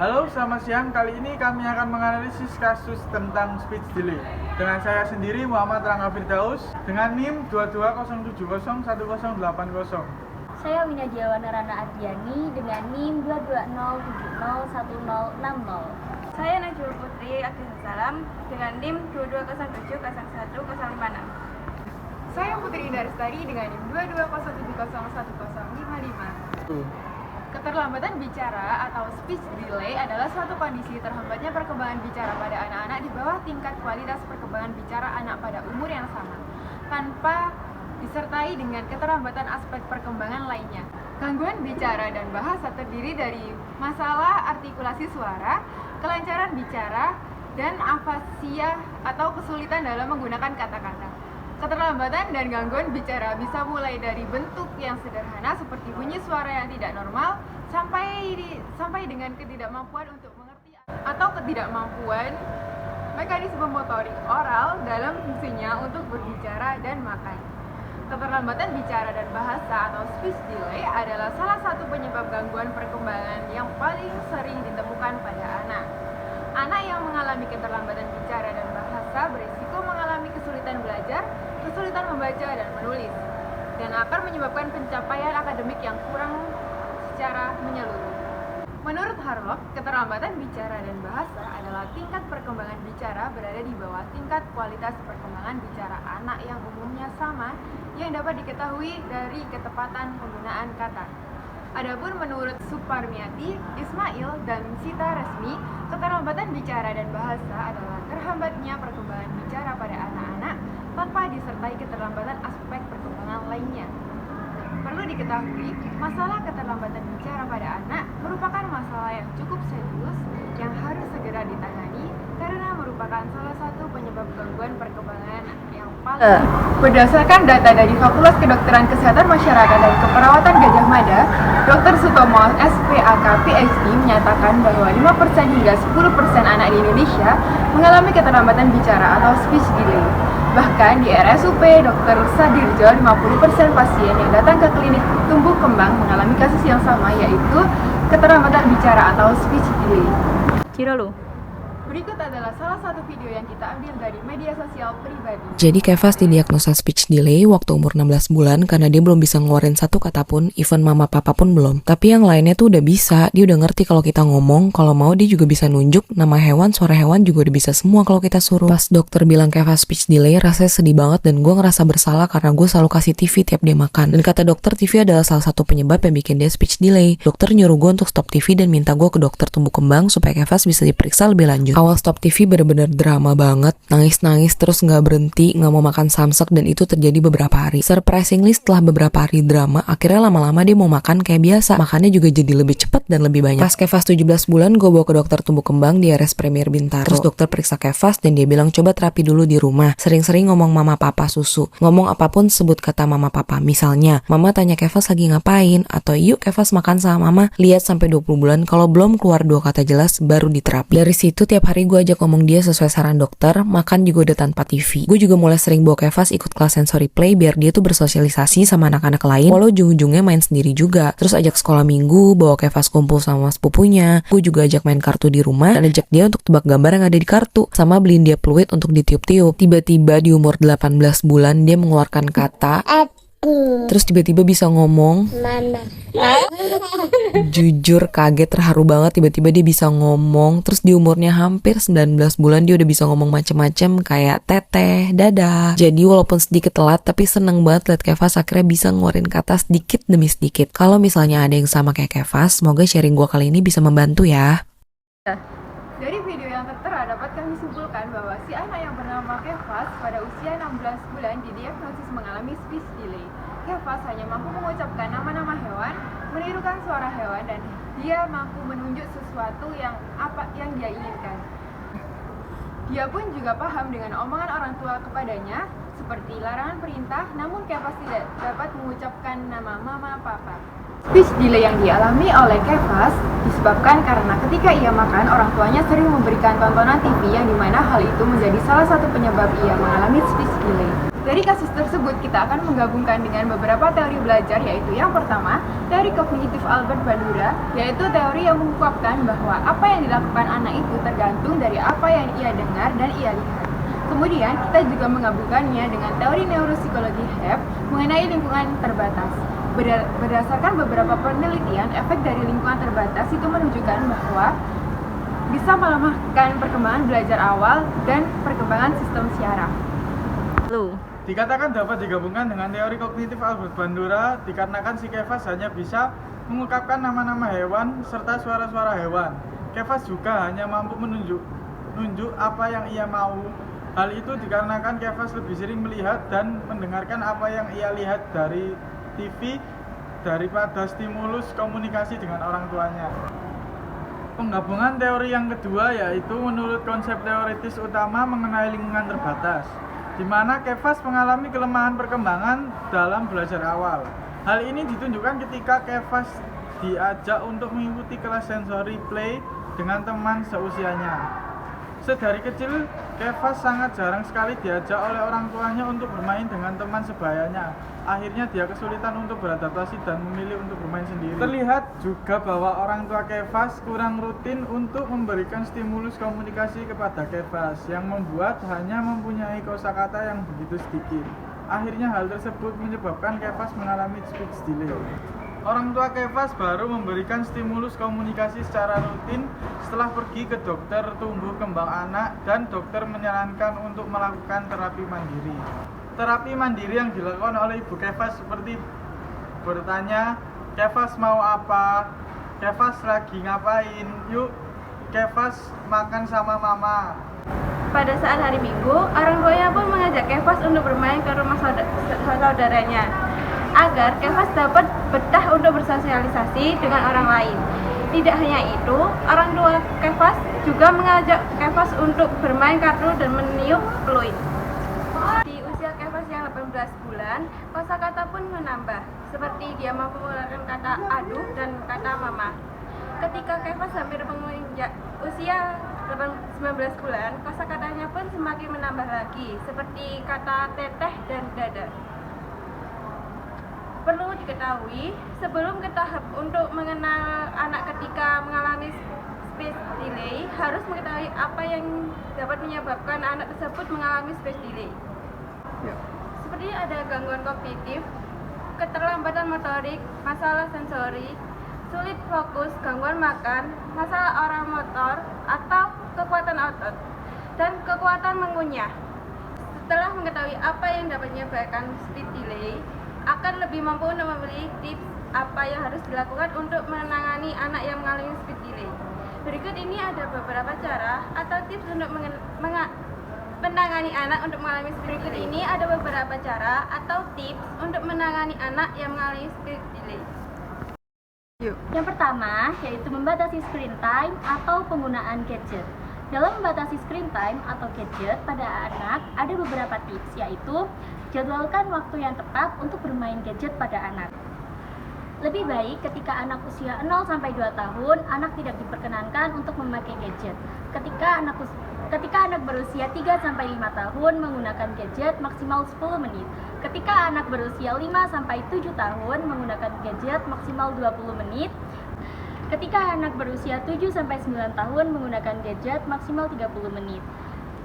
Halo, selamat siang. Kali ini kami akan menganalisis kasus tentang speech delay. Dengan saya sendiri, Muhammad Rangga Firdaus, dengan NIM 22070108. Saya Winadiawana Rana Ardiani dengan NIM 220701060. Saya Najwa Putri Akil Salam dengan NIM 2207011056. Saya Putri Indah Restari dengan NIM 2207101055. Keterlambatan bicara atau speech delay adalah suatu kondisi terhambatnya perkembangan bicara pada anak-anak di bawah tingkat kualitas perkembangan bicara anak pada umur yang sama, tanpa disertai dengan keterlambatan aspek perkembangan lainnya. Gangguan bicara dan bahasa terdiri dari masalah artikulasi suara, kelancaran bicara, dan afasia atau kesulitan dalam menggunakan kata-kata. Keterlambatan dan gangguan bicara bisa mulai dari bentuk yang sederhana seperti bunyi suara yang tidak normal sampai dengan ketidakmampuan untuk mengerti atau ketidakmampuan mekanisme motorik oral dalam fungsinya untuk berbicara dan makan. Keterlambatan bicara dan bahasa atau speech delay adalah salah satu penyebab gangguan perkembangan yang paling sering ditemukan pada anak. Anak yang mengalami keterlambatan bicara dan bahasa berisiko mengalami kesulitan belajar, kesulitan membaca dan menulis, dan akan menyebabkan pencapaian akademik yang kurang secara menyeluruh. Menurut Harlock, keterlambatan bicara dan bahasa adalah tingkat perkembangan bicara berada di bawah tingkat kualitas perkembangan bicara anak yang umumnya sama yang dapat diketahui dari ketepatan penggunaan kata. Adapun menurut Suparmiati, Ismail, dan Sita Resmi, keterlambatan bicara dan bahasa adalah terhambatnya perkembangan bicara pada anak-anak tanpa disertai keterlambatan aspek perkembangan lainnya. Perlu diketahui, masalah keterlambatan bicara pada anak merupakan masalah yang cukup serius yang harus segera ditangani karena merupakan salah satu penyebab gangguan perkembangan yang paling. Berdasarkan data dari Fakultas Kedokteran Kesehatan Masyarakat dan Keperawatan Gajah Mada, Dr. Sutomo SPAK PhD menyatakan bahwa 5% hingga 10% anak di Indonesia mengalami keterlambatan bicara atau speech delay. Bahkan di RSUP Dr. Sadirjo, 50% pasien yang datang ke klinik tumbuh kembang mengalami kasus yang sama, yaitu keterlambatan bicara atau speech delay. Berikut adalah salah satu video yang kita ambil dari media sosial pribadi. Jadi Kevas didiagnosa speech delay waktu umur 16 bulan karena dia belum bisa ngeluarin satu kata pun, even mama papa pun belum. Tapi yang lainnya tuh udah bisa, dia udah ngerti kalau kita ngomong, kalau mau dia juga bisa nunjuk nama hewan, suara hewan juga udah bisa semua kalau kita suruh. Pas dokter bilang Kevas speech delay, rasanya sedih banget dan gue ngerasa bersalah karena gue selalu kasih TV tiap dia makan. Dan kata dokter, TV adalah salah satu penyebab yang bikin dia speech delay. Dokter nyuruh gue untuk stop TV dan minta gue ke dokter tumbuh kembang supaya Kevas bisa diperiksa lebih lanjut. Awal stop TV bener-bener drama banget, nangis-nangis terus gak berhenti, gak mau makan samsek, dan itu terjadi beberapa hari. Surprisingly setelah beberapa hari drama, akhirnya lama-lama dia mau makan kayak biasa, makannya juga jadi lebih cepat dan lebih banyak. Pas Kevas 17 bulan, gue bawa ke dokter tumbuh kembang di RS Premier Bintaro. Terus dokter periksa Kevas dan dia bilang coba terapi dulu di rumah, sering-sering ngomong mama papa susu, ngomong apapun sebut kata mama papa. Misalnya, mama tanya Kevas lagi ngapain, atau yuk Kevas makan sama mama, lihat sampai 20 bulan, kalau belum keluar 2 kata jelas baru diterapi. Dari situ tiap hari gue ajak ngomong dia sesuai saran dokter, makan juga udah tanpa TV. Gue juga mulai sering bawa Kevas ikut kelas sensory play biar dia tuh bersosialisasi sama anak-anak lain, walau ujung-ujungnya main sendiri juga. Terus ajak sekolah minggu, bawa Kevas kumpul sama sepupunya. Gue juga ajak main kartu di rumah dan ajak dia untuk tebak gambar yang ada di kartu, sama beliin dia peluit untuk ditiup-tiup. Tiba-tiba di umur 18 bulan dia mengeluarkan kata terus tiba-tiba bisa ngomong. Mama. Jujur kaget, terharu banget, tiba-tiba dia bisa ngomong. Terus di umurnya hampir 19 bulan dia udah bisa ngomong macem-macem kayak teteh, dadah. Jadi walaupun sedikit telat tapi seneng banget liat Kevas akhirnya bisa ngeluarin kata sedikit demi sedikit. Kalau misalnya ada yang sama kayak Kevas, semoga sharing gue kali ini bisa membantu ya. Dari video yang tertera dapat kami simpulkan bahwa si anak yang bernama Kevas pada usia 16 bulan didiagnosis mengalami speech delay. Kevas hanya mampu mengucapkan nama-nama hewan, menirukan suara hewan, dan dia mampu menunjuk sesuatu yang dia inginkan. Dia pun juga paham dengan omongan orang tua kepadanya, seperti larangan perintah, namun Kevas tidak dapat mengucapkan nama mama papa. Speech delay yang dialami oleh Kevas disebabkan karena ketika ia makan, orang tuanya sering memberikan tontonan TV yang dimana hal itu menjadi salah satu penyebab ia mengalami speech delay. Dari kasus tersebut, kita akan menggabungkan dengan beberapa teori belajar, yaitu yang pertama, teori kognitif Albert Bandura, yaitu teori yang mengungkapkan bahwa apa yang dilakukan anak itu tergantung dari apa yang ia dengar dan ia lihat. Kemudian, kita juga menggabungkannya dengan teori neuropsikologi HEP mengenai lingkungan terbatas. Berdasarkan beberapa penelitian, efek dari lingkungan terbatas itu menunjukkan bahwa bisa melemahkan perkembangan belajar awal dan perkembangan sistem syaraf. Dikatakan dapat digabungkan dengan teori kognitif Albert Bandura dikarenakan si Kefas hanya bisa mengungkapkan nama-nama hewan serta suara-suara hewan. Kefas juga hanya mampu menunjuk apa yang ia mau. Hal itu dikarenakan Kefas lebih sering melihat dan mendengarkan apa yang ia lihat dari TV daripada stimulus komunikasi dengan orang tuanya. Penggabungan teori yang kedua yaitu menurut konsep teoritis utama mengenai lingkungan terbatas, di mana Kefas mengalami kelemahan perkembangan dalam belajar awal. Hal ini ditunjukkan ketika Kefas diajak untuk mengikuti kelas sensory play dengan teman seusianya. Sedari kecil, Kefas sangat jarang sekali diajak oleh orang tuanya untuk bermain dengan teman sebayanya. Akhirnya dia kesulitan untuk beradaptasi dan memilih untuk bermain sendiri. Terlihat juga bahwa orang tua Kefas kurang rutin untuk memberikan stimulus komunikasi kepada Kefas, yang membuat hanya mempunyai kosakata yang begitu sedikit. Akhirnya hal tersebut menyebabkan Kefas mengalami speech delay. Orang tua Kefas baru memberikan stimulus komunikasi secara rutin setelah pergi ke dokter tumbuh kembang anak dan dokter menyarankan untuk melakukan terapi mandiri. Terapi mandiri yang dilakukan oleh ibu Kefas seperti bertanya, Kefas mau apa? Kefas lagi ngapain? Yuk, Kefas makan sama mama. Pada saat hari Minggu, orang tuanya pun mengajak Kefas untuk bermain ke rumah saudaranya agar Kefas dapat betah untuk bersosialisasi dengan orang lain. Tidak hanya itu, orang tua Kefas juga mengajak Kefas untuk bermain kartu dan meniup peluit. Di usia Kefas yang 18 bulan, kosakata pun menambah, seperti dia mampu mengeluarkan kata aduh dan kata mama. Ketika Kefas hampir menginjak usia 19 bulan, kosakatanya pun semakin menambah lagi, seperti kata teteh dan dada. Perlu diketahui, sebelum ke tahap untuk mengenal anak ketika mengalami speech delay, harus mengetahui apa yang dapat menyebabkan anak tersebut mengalami speech delay. Seperti ada gangguan kognitif, keterlambatan motorik, masalah sensori, sulit fokus, gangguan makan, masalah oral motor, atau kekuatan otot, dan kekuatan mengunyah. Setelah mengetahui apa yang dapat menyebabkan speech delay, akan lebih mampu untuk memberi tips apa yang harus dilakukan untuk menangani anak yang mengalami speech delay. Berikut ini ada beberapa cara atau tips untuk menangani anak untuk mengalami speech delay. Ini ada beberapa cara atau tips untuk menangani anak yang mengalami speech delay. Yang pertama yaitu membatasi screen time atau penggunaan gadget. Dalam membatasi screen time atau gadget pada anak, ada beberapa tips, yaitu jadwalkan waktu yang tepat untuk bermain gadget pada anak. Lebih baik ketika anak usia 0-2 tahun, anak tidak diperkenankan untuk memakai gadget. Ketika anak berusia 3-5 tahun, menggunakan gadget maksimal 10 menit. Ketika anak berusia 5-7 tahun, menggunakan gadget maksimal 20 menit. Ketika anak berusia 7-9 tahun, menggunakan gadget maksimal 30 menit.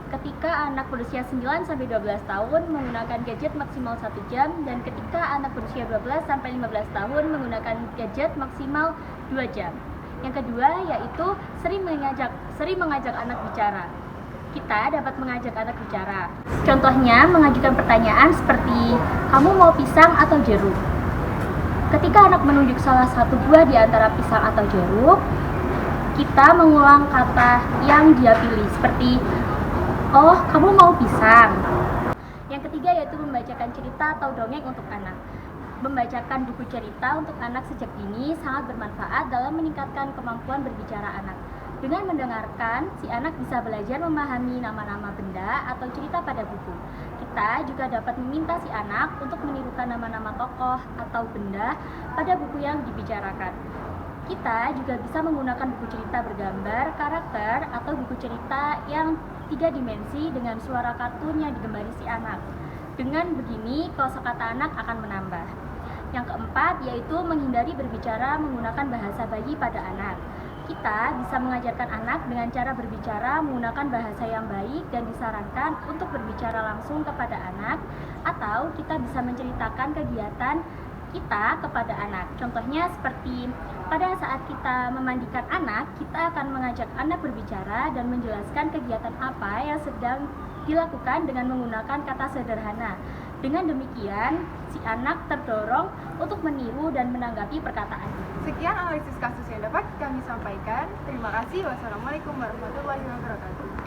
Ketika anak berusia 9-12 tahun, menggunakan gadget maksimal 1 jam. Dan ketika anak berusia 12-15 tahun, menggunakan gadget maksimal 2 jam. Yang kedua yaitu sering mengajak anak bicara. Kita dapat mengajak anak bicara. Contohnya mengajukan pertanyaan seperti, kamu mau pisang atau jeruk? Ketika anak menunjuk salah satu buah di antara pisang atau jeruk, kita mengulang kata yang dia pilih seperti, oh, kamu mau pisang. Yang ketiga yaitu membacakan cerita atau dongeng untuk anak. Membacakan buku cerita untuk anak sejak dini sangat bermanfaat dalam meningkatkan kemampuan berbicara anak. Dengan mendengarkan, si anak bisa belajar memahami nama-nama benda atau cerita pada buku. Kita juga dapat meminta si anak untuk menirukan nama-nama tokoh atau benda pada buku yang dibicarakan. Kita juga bisa menggunakan buku cerita bergambar, karakter, atau buku cerita yang 3 dimensi dengan suara kartun yang digembari si anak. Dengan begini, kosakata anak akan menambah. Yang keempat, yaitu menghindari berbicara menggunakan bahasa bayi pada anak. Kita bisa mengajarkan anak dengan cara berbicara menggunakan bahasa yang baik dan disarankan untuk berbicara langsung kepada anak, atau kita bisa menceritakan kegiatan kita kepada anak. Contohnya seperti pada saat kita memandikan anak, kita akan mengajak anak berbicara dan menjelaskan kegiatan apa yang sedang dilakukan dengan menggunakan kata sederhana. Dengan demikian, si anak terdorong untuk meniru dan menanggapi perkataan itu. Sekian analisis kasus yang dapat kami sampaikan. Terima kasih. Wassalamualaikum warahmatullahi wabarakatuh.